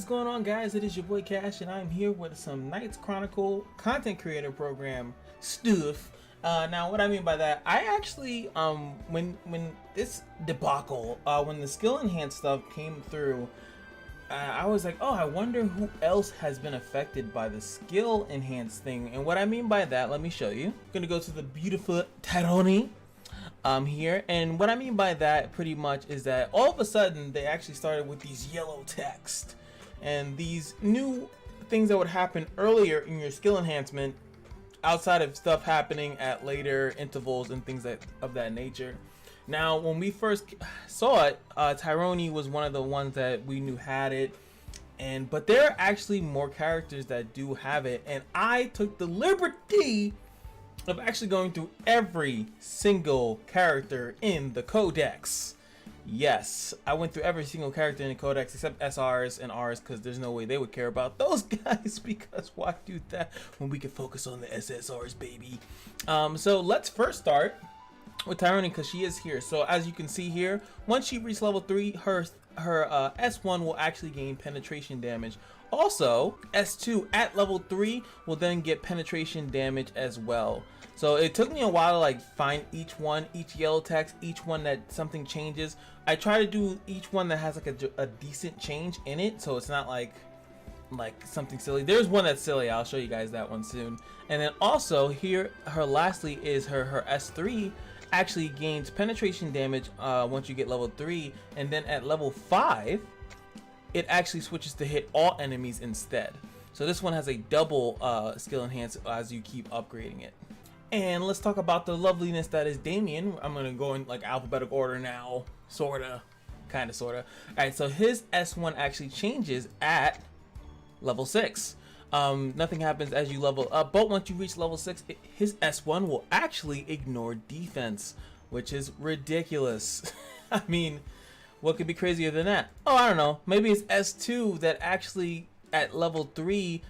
going on, guys? It is your boy Cash, and I'm here with some Knights Chronicle Content Creator Program stuff. Now, what I mean by that, I actually, when this debacle, when the skill enhanced stuff came through, I was like, oh, I wonder who else has been affected by the skill enhanced thing. And what I mean by that, let me show you. I'm gonna go to the beautiful Taryn here, and what I mean by that pretty much is that all of a sudden they actually started with these yellow text and these new things that would happen earlier in your skill enhancement outside of stuff happening at later intervals and things of that nature. Now, when we first saw it, Taryn was one of the ones that we knew had it, but there are actually more characters that do have it, and I took the liberty of actually going through every single character in the codex. Yes, I went through every single character in the codex except SRs and Rs, because there's no way they would care about those guys, because why do that when we can focus on the SSRs, baby? So let's first start with Taryn, because she is here. So as you can see here, once she reaches level 3, her S1 will actually gain penetration damage. Also, S2 at level 3 will then get penetration damage as well. So it took me a while to like find each yellow text, each one that something changes. I try to do each one that has like a decent change in it, so it's not like something silly. There's one that's silly, I'll show you guys that one soon. And then also here, lastly is her S3 actually gains penetration damage once you get level 3, and then at level 5 it actually switches to hit all enemies instead. So this one has a double skill enhance as you keep upgrading it. And let's talk about the loveliness that is Damien. I'm gonna go in like alphabetical order now, sorta, kinda, sorta. Alright, so his S1 actually changes at level 6. Nothing happens as you level up, but once you reach level 6, his S1 will actually ignore defense, which is ridiculous. I mean, what could be crazier than that? Oh, I don't know. Maybe it's S2 that actually at level 3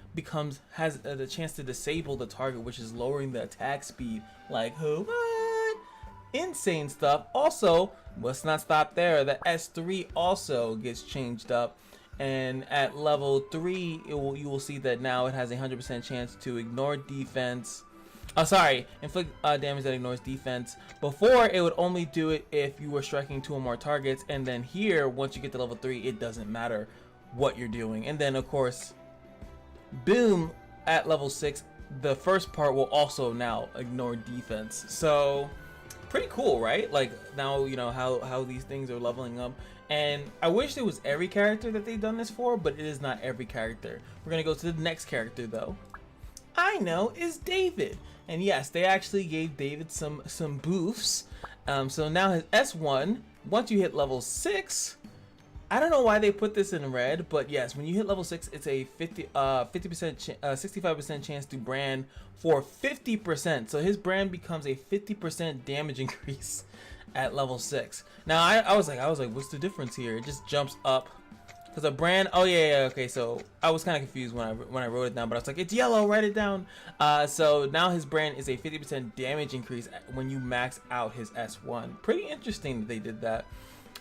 has the chance to disable the target, which is lowering the attack speed. Like, who? What? Insane stuff. Also, let's not stop there. The S3 also gets changed up, and at level 3 you will see that now it has a 100% chance to ignore defense. Inflict damage that ignores defense. Before, it would only do it if you were striking 2 or more targets, and then here, once you get to level 3, it doesn't matter what you're doing. And then of course, boom, at level 6 the first part will also now ignore defense. So pretty cool, right? Like, now you know how these things are leveling up. And I wish it was every character that they've done this for, but it is not every character. We're gonna go to the next character though. I know, is David. And yes, they actually gave David some boofs. So now his S1, once you hit level 6, I don't know why they put this in red, but yes, when you hit level 6, it's a 65% chance to brand for 50%. So his brand becomes a 50% damage increase at level 6. Now I was like, what's the difference here? It just jumps up. Because a brand, oh yeah, okay, so I was kind of confused when I wrote it down, but I was like, it's yellow, write it down. So now his brand is a 50% damage increase when you max out his S1. Pretty interesting that they did that.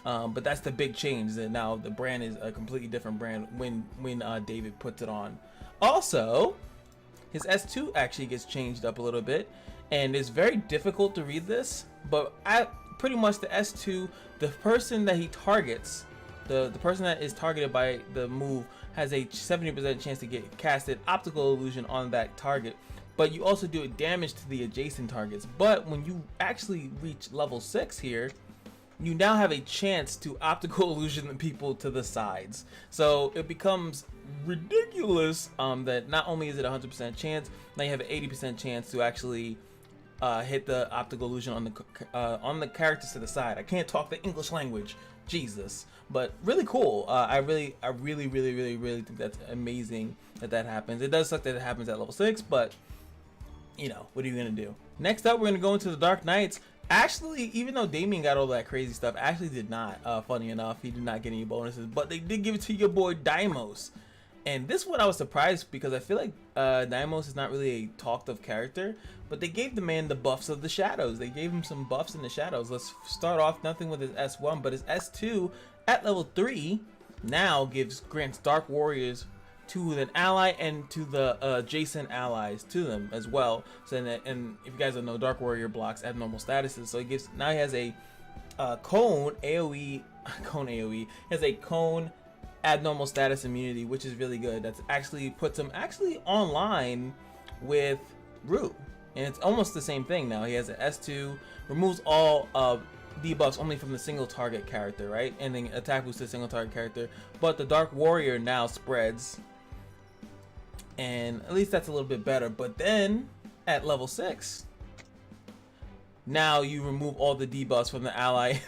But that's the big change, that now the brand is a completely different brand when David puts it on. Also, his S2 actually gets changed up a little bit, and it's very difficult to read this, but pretty much the S2, the person that he targets, the person that is targeted by the move has a 70% chance to get casted optical illusion on that target, but you also do damage to the adjacent targets. But when you actually reach level 6 here, you now have a chance to optical illusion the people to the sides. So it becomes ridiculous that not only is it a 100% chance, now you have an 80% chance to actually hit the optical illusion on the characters to the side. I can't talk the English language, Jesus, but really cool. I really think that's amazing that happens. It does suck that it happens at level 6, but you know, what are you gonna do? Next up, we're gonna go into the Dark Knights. Actually, even though Damien got all that crazy stuff, Ashley did not. Funny enough, he did not get any bonuses, but they did give it to your boy Deimos. And this one I was surprised, because I feel like Deimos is not really a talked of character, but they gave the man the buffs of the shadows. They gave him some buffs in the shadows. Let's start off nothing with his S1, but his S2 at level 3 now grants Dark Warriors to an ally and to the adjacent allies to them as well. So and if you guys don't know, Dark Warrior blocks abnormal statuses. So he has a cone AoE, he has a cone abnormal status immunity, which is really good. That's actually puts him online with Rue, and it's almost the same thing now. He has an S2, removes all debuffs only from the single target character, right? And then attack boost to the single target character. But the Dark Warrior now spreads, and at least that's a little bit better. But then at level 6, now you remove all the debuffs from the ally.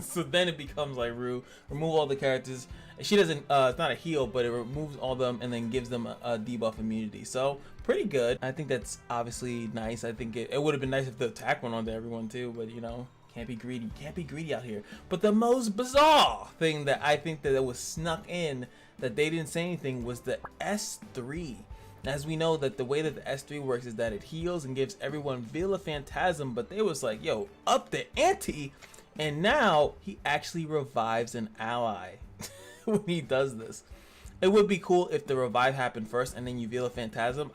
So then it becomes like Rue, remove all the characters. She doesn't, it's not a heal, but it removes all of them and then gives them a debuff immunity. So pretty good. I think that's obviously nice. I think it would have been nice if the attack went on to everyone too, but you know, can't be greedy. Can't be greedy out here. But the most bizarre thing that I think that was snuck in that they didn't say anything was the S3. As we know that the way that the S3 works is that it heals and gives everyone Veil of Phantasm, but they was like, yo, up the ante. And now he actually revives an ally when he does this. It would be cool if the revive happened first and then you Veil of Phantasm.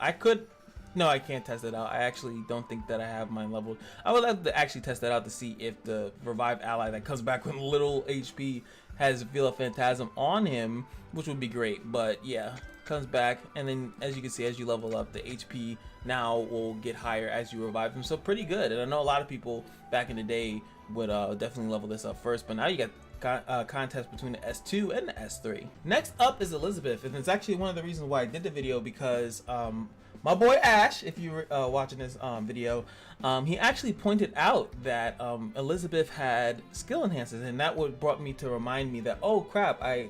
No, I can't test it out. I actually don't think that I have mine leveled. I would like to actually test that out to see if the revive ally that comes back with little HP has Veil of Phantasm on him, which would be great. But yeah, comes back, and then as you can see, as you level up, the HP now will get higher as you revive him. So pretty good. And I know a lot of people back in the day would definitely level this up first, but now you got contest between the S2 and the S3. Next up is Elizabeth, and it's actually one of the reasons why I did the video, because my boy Ash, if you were watching this video, he actually pointed out that Elizabeth had skill enhancers, and that would brought me to remind me that, oh crap, I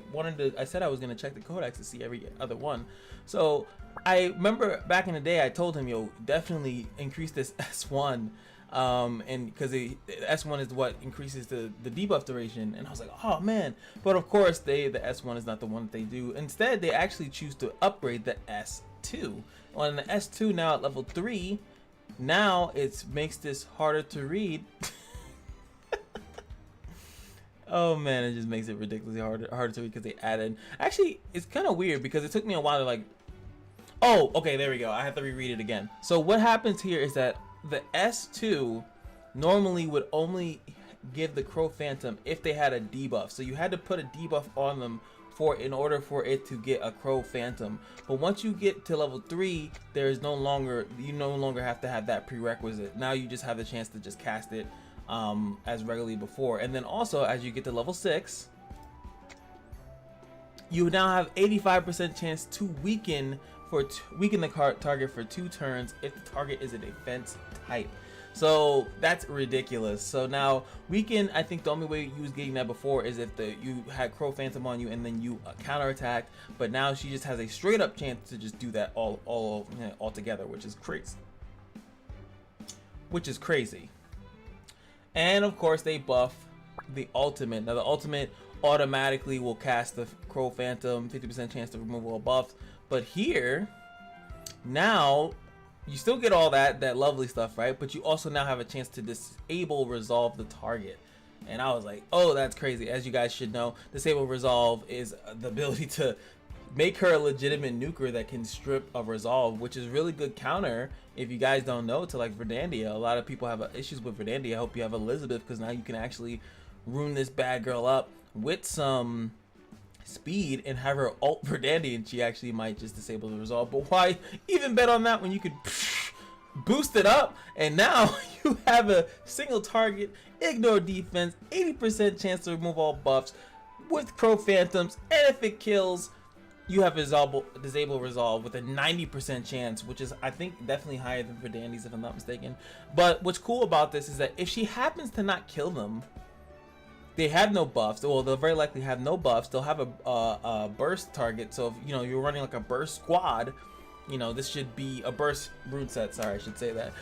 said I was gonna check the codex to see every other one. So I remember back in the day I told him, yo, definitely increase this S1. And because the S1 is what increases the debuff duration, and I was like, oh man. But of course the S1 is not the one that they do. Instead, they actually choose to upgrade the S2. On the S2 now at level 3, now it makes this harder to read. Oh man, it just makes it ridiculously harder to read because they added. Actually, it's kind of weird because it took me a while to like, oh, okay, there we go. I have to reread it again. So what happens here is that the S2 normally would only give the Crow Phantom if they had a debuff. So you had to put a debuff on them in order for it to get a Crow Phantom. But once you get to level 3, you no longer have to have that prerequisite. Now you just have the chance to just cast it as regularly before. And then also as you get to level 6, you now have 85% chance to weaken the target for 2 turns if the target is a defense type. So that's ridiculous. So now weaken, I think the only way you was getting that before is if you had Crow Phantom on you and then you counterattack. But now she just has a straight up chance to just do that all together, which is crazy. And of course they buff the ultimate. Now the ultimate automatically will cast the Crow Phantom, 50% chance to remove all buffs. But here, now, you still get all that lovely stuff, right? But you also now have a chance to disable resolve the target. And I was like, oh, that's crazy. As you guys should know, disable resolve is the ability to make her a legitimate nuker that can strip of resolve, which is really good counter, if you guys don't know, to like Verdandia. A lot of people have issues with Verdandia. I hope you have Elizabeth, because now you can actually ruin this bad girl up with some speed and have her ult Verdandia, and she actually might just disable the resolve. But why even bet on that when you could boost it up, and now you have a single target, ignore defense, 80% chance to remove all buffs with Crow Phantoms, and if it kills, you have disable resolve with a 90% chance, which is, I think, definitely higher than Verdandia's if I'm not mistaken. But what's cool about this is that if she happens to not kill them, they have no buffs. Well, they'll very likely have no buffs. They'll have a burst target. So if you're running like a burst squad, this should be a burst rune set. Sorry, I should say that.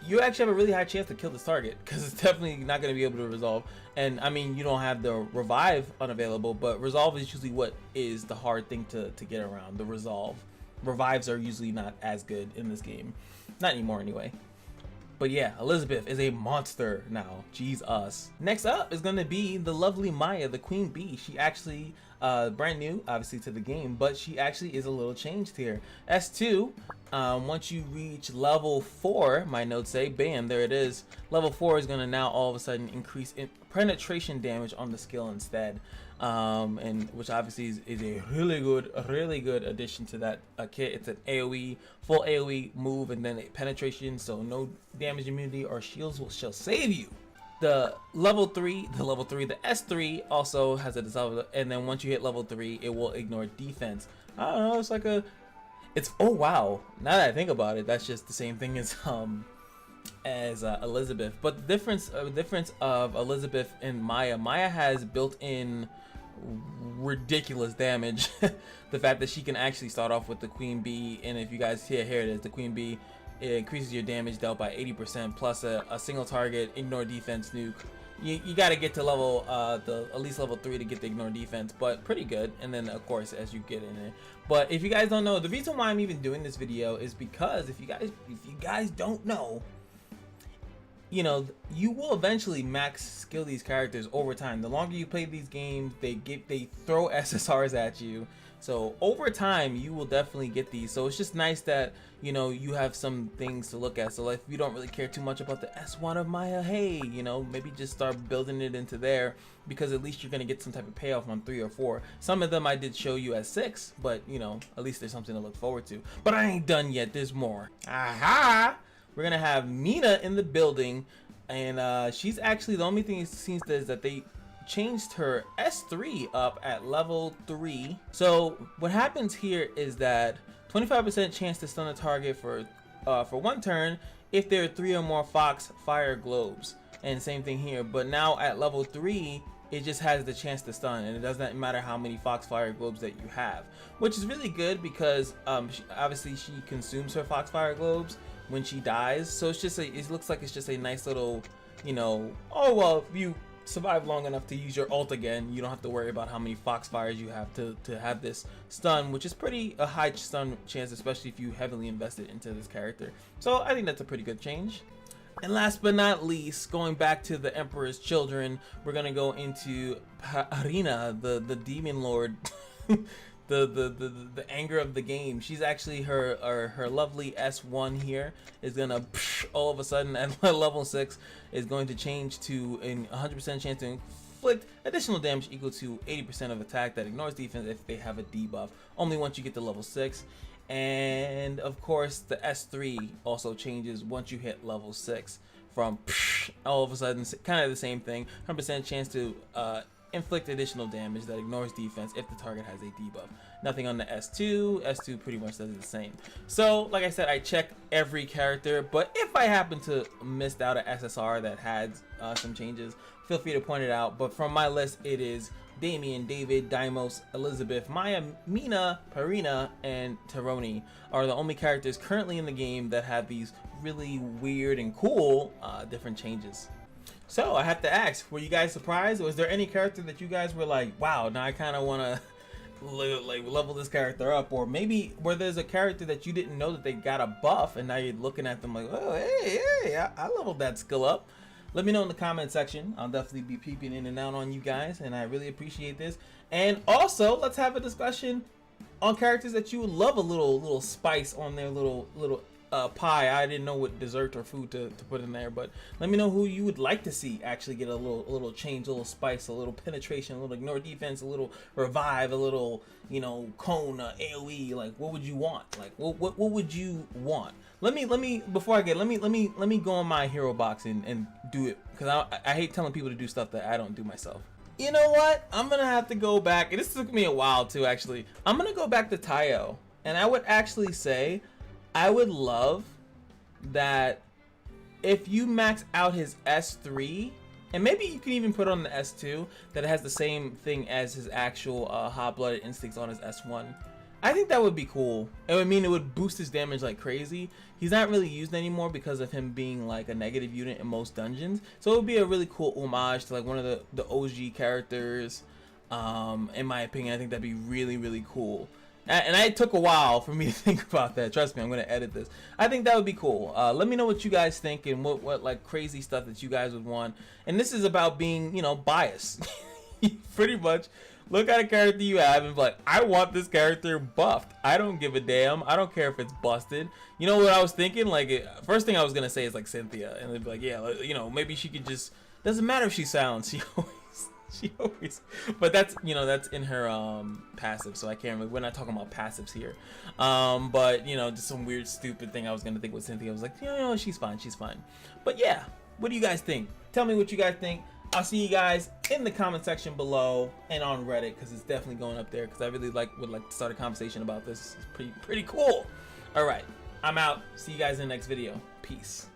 You actually have a really high chance to kill this target, because it's definitely not going to be able to resolve. And I mean, you don't have the revive unavailable, but resolve is usually what is the hard thing to get around. The revives are usually not as good in this game, not anymore anyway. But yeah, Elizabeth is a monster now. Jeez us. Next up is going to be the lovely Maya, the queen bee. She actually, brand new, obviously, to the game, but she actually is a little changed here. S2, once you reach level 4, my notes say, bam, there it is. Level 4 is going to now all of a sudden increase penetration damage on the skill instead. And which obviously is a really good addition to that kit. It's an AoE, full AoE move, and then a penetration, so no damage immunity or shields shall save you. The level 3, the S3 also has a dissolve, and then once you hit level 3, it will ignore defense. I don't know, it's like oh wow, now that I think about it, that's just the same thing as Elizabeth. But the difference of Elizabeth and Maya has built-in ridiculous damage. The fact that she can actually start off with the queen bee, and if you guys here it is, the queen bee, it increases your damage dealt by 80% plus a single target ignore defense nuke. You got to get to level at least level 3 to get the ignore defense, but pretty good. And then of course as you get in it. But if you guys don't know, the reason why I'm even doing this video is because if you guys don't know, you know, you will eventually max skill these characters over time. The longer you play these games, they throw SSRs at you. So over time, you will definitely get these. So it's just nice that, you know, you have some things to look at. So like, if you don't really care too much about the S1 of Maya, hey, you know, maybe just start building it into there, because at least you're going to get some type of payoff on 3 or 4. Some of them I did show you at 6, but you know, at least there's something to look forward to. But I ain't done yet. There's more. Aha! We're gonna have Mina in the building, and she's actually, the only thing it seems is that they changed her S3 up at level 3. So what happens here is that 25% chance to stun a target for 1 turn if there are 3 or more Fox Fire Globes, and same thing here. But now at level 3, it just has the chance to stun, and it doesn't matter how many Foxfire Globes that you have, which is really good because obviously she consumes her Foxfire Globes when she dies. So it's just it looks like it's just a nice little, you know, oh well, if you survive long enough to use your ult again, you don't have to worry about how many Foxfires you have to have this stun, which is pretty a high stun chance, especially if you heavily invested into this character. So I think that's a pretty good change. And last but not least, going back to the Emperor's Children, we're gonna go into Arena, the demon lord, the anger of the game. She's actually her lovely S1 here is gonna all of a sudden at level 6 is going to change to a 100% chance to inflict additional damage equal to 80% of attack that ignores defense if they have a debuff. Only once you get to level 6. And of course the S3 also changes once you hit level 6 from all of a sudden kind of the same thing, 100% chance to inflict additional damage that ignores defense if the target has a debuff. Nothing on the S2 pretty much does the same. So like I said, I check every character, but if I happen to miss out an SSR that had some changes, feel free to point it out. But from my list, it is Damien, David, Deimos, Elizabeth, Maya, Mina, Parina, and Taryn are the only characters currently in the game that have these really weird and cool different changes. So I have to ask, were you guys surprised? Was there any character that you guys were like, wow, now I kind of want to like level this character up? Or maybe where there's a character that you didn't know that they got a buff and now you're looking at them like, oh, hey, I leveled that skill up. Let me know in the comment section. I'll definitely be peeping in and out on you guys, and I really appreciate this. And also, let's have a discussion on characters that you would love a little spice on their little pie. I didn't know what dessert or food to put in there, but let me know who you would like to see actually get a little change, a little spice, a little penetration, a little ignore defense, a little revive, a little, you know, cone, AoE. Like, what would you want? Like, what would you want? Let me before I get, let me go on my hero box and do it, because I hate telling people to do stuff that I don't do myself. You know what? I'm gonna have to go back, and this took me a while too actually. I'm gonna go back to Tayo, and I would actually say I would love that if you max out his S3, and maybe you can even put on the S2 that it has the same thing as his actual hot-blooded instincts on his S1. I think that would be cool. It would mean it would boost his damage like crazy. He's not really used anymore because of him being like a negative unit in most dungeons. So it would be a really cool homage to like one of the OG characters. In my opinion, I think that'd be really, really cool. And it took a while for me to think about that. Trust me, I'm gonna edit this. I think that would be cool. Let me know what you guys think and what like crazy stuff that you guys would want. And this is about being, you know, biased. Pretty much look at a character you have and be like, I want this character buffed. I don't give a damn. I don't care if it's busted. You know what I was thinking? Like, first thing I was gonna say is like Cynthia, and they'd be like, yeah, you know, maybe she could just, doesn't matter if she sounds, she always, but that's, you know, that's in her passive, so I can't remember. We're not talking about passives here. But you know, just some weird stupid thing I was gonna think with Cynthia. I was like, you know, she's fine, she's fine. But yeah, what do you guys think? Tell me what you guys think. I'll see you guys in the comment section below and on Reddit, because it's definitely going up there, because I really would like to start a conversation about this. It's pretty cool. All right, I'm out. See you guys in the next video. Peace.